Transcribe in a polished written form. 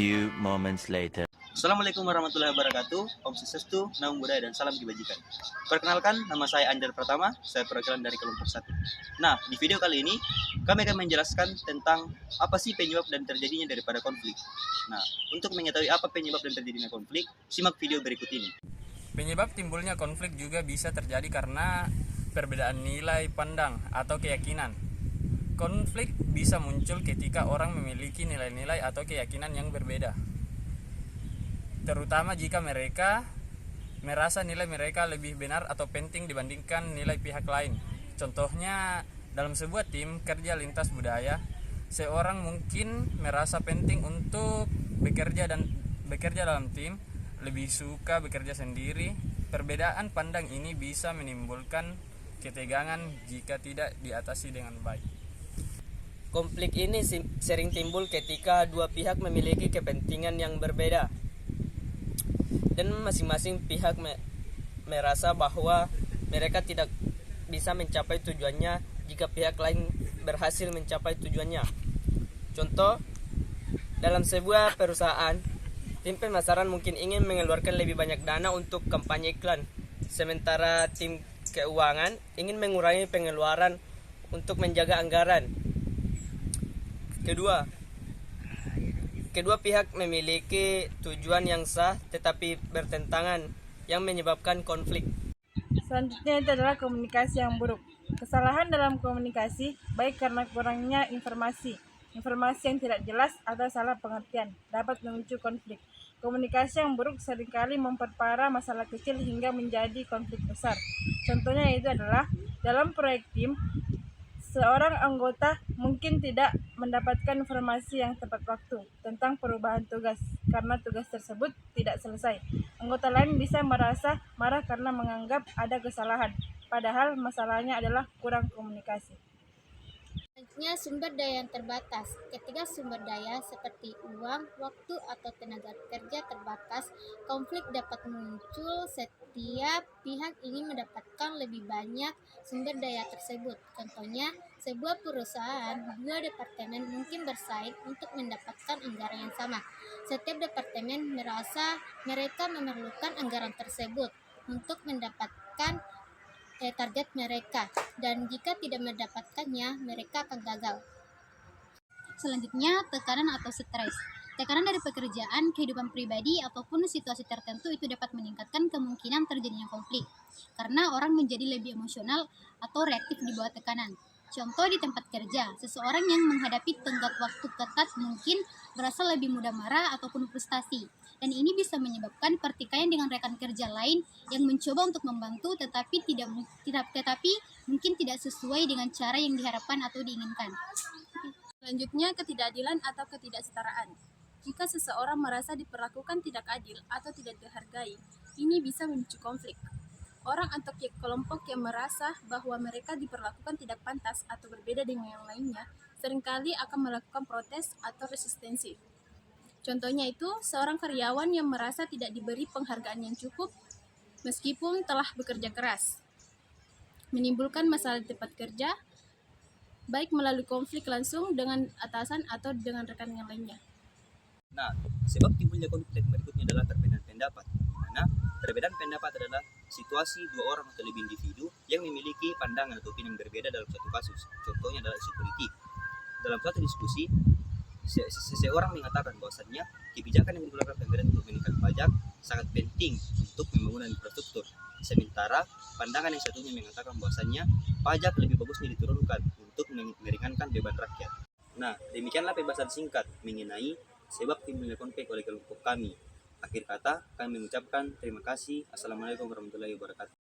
few moments later. Assalamualaikum warahmatullahi wabarakatuh. Om Swastiastu, Namo Buddhaya, dan salam kebajikan. Perkenalkan, nama saya Anjar Pratama, saya perwakilan dari kelompok 1. Nah, di video kali ini, kami akan menjelaskan tentang apa sih penyebab dan terjadinya daripada konflik. Nah, untuk mengetahui apa penyebab dan terjadinya konflik, simak video berikut ini. Penyebab timbulnya konflik juga bisa terjadi karena perbedaan nilai pandang atau keyakinan. Konflik bisa muncul ketika orang memiliki nilai-nilai atau keyakinan yang berbeda, terutama jika mereka merasa nilai mereka lebih benar atau penting dibandingkan nilai pihak lain. Contohnya, dalam sebuah tim kerja lintas budaya, seorang mungkin merasa penting untuk bekerja dalam tim, lebih suka bekerja sendiri. Perbedaan pandang ini bisa menimbulkan ketegangan jika tidak diatasi dengan baik. Konflik ini sering timbul ketika dua pihak memiliki kepentingan yang berbeda dan masing-masing pihak merasa bahwa mereka tidak bisa mencapai tujuannya jika pihak lain berhasil mencapai tujuannya. Contoh, dalam sebuah perusahaan, tim pemasaran mungkin ingin mengeluarkan lebih banyak dana untuk kampanye iklan, sementara tim keuangan ingin mengurangi pengeluaran untuk menjaga anggaran. Kedua pihak memiliki tujuan yang sah tetapi bertentangan yang menyebabkan konflik. Selanjutnya itu adalah komunikasi yang buruk. Kesalahan dalam komunikasi baik karena kurangnya informasi yang tidak jelas atau salah pengertian dapat memicu konflik. Komunikasi yang buruk seringkali memperparah masalah kecil hingga menjadi konflik besar. Contohnya itu adalah dalam proyek tim, seorang anggota mungkin tidak mendapatkan informasi yang tepat waktu tentang perubahan tugas karena tugas tersebut tidak selesai. Anggota lain bisa merasa marah karena menganggap ada kesalahan, padahal masalahnya adalah kurang komunikasi. Selanjutnya, sumber daya yang terbatas. Ketika sumber daya seperti uang, waktu, atau tenaga kerja terbatas, konflik dapat muncul setiap pihak ingin mendapatkan lebih banyak sumber daya tersebut. Contohnya, sebuah perusahaan, dua departemen mungkin bersaing untuk mendapatkan anggaran yang sama. Setiap departemen merasa mereka memerlukan anggaran tersebut untuk mendapatkan target mereka, dan jika tidak mendapatkannya, mereka akan gagal. Selanjutnya, tekanan atau stres. Tekanan dari pekerjaan, kehidupan pribadi, ataupun situasi tertentu itu dapat meningkatkan kemungkinan terjadinya konflik, karena orang menjadi lebih emosional atau reaktif di bawah tekanan. Contoh di tempat kerja, seseorang yang menghadapi tenggat waktu ketat mungkin berasa lebih mudah marah ataupun frustasi. Dan ini bisa menyebabkan pertikaian dengan rekan kerja lain yang mencoba untuk membantu tetapi mungkin tidak sesuai dengan cara yang diharapkan atau diinginkan. Selanjutnya, ketidakadilan atau ketidaksetaraan. Jika seseorang merasa diperlakukan tidak adil atau tidak dihargai, ini bisa memicu konflik. Orang atau kelompok yang merasa bahwa mereka diperlakukan tidak pantas atau berbeda dengan yang lainnya, seringkali akan melakukan protes atau resistensi. Contohnya itu, seorang karyawan yang merasa tidak diberi penghargaan yang cukup meskipun telah bekerja keras, menimbulkan masalah di tempat kerja, baik melalui konflik langsung dengan atasan atau dengan rekan yang lainnya. Nah, sebab timbulnya konflik berikutnya adalah perbedaan pendapat. Karena perbedaan pendapat adalah situasi dua orang atau lebih individu yang memiliki pandangan atau opini yang berbeda dalam suatu kasus. Contohnya adalah isu politik. Dalam suatu diskusi, seseorang mengatakan bahwasannya kebijakan yang dikeluarkan pemerintah untuk menaikkan pajak sangat penting untuk pembangunan infrastruktur. Sementara pandangan yang satunya mengatakan bahwasannya pajak lebih bagusnya diturunkan untuk meringankan beban rakyat. Nah, demikianlah pembahasan singkat mengenai sebab timbulnya konflik oleh kelompok kami. Akhir kata, kami mengucapkan terima kasih. Assalamualaikum warahmatullahi wabarakatuh.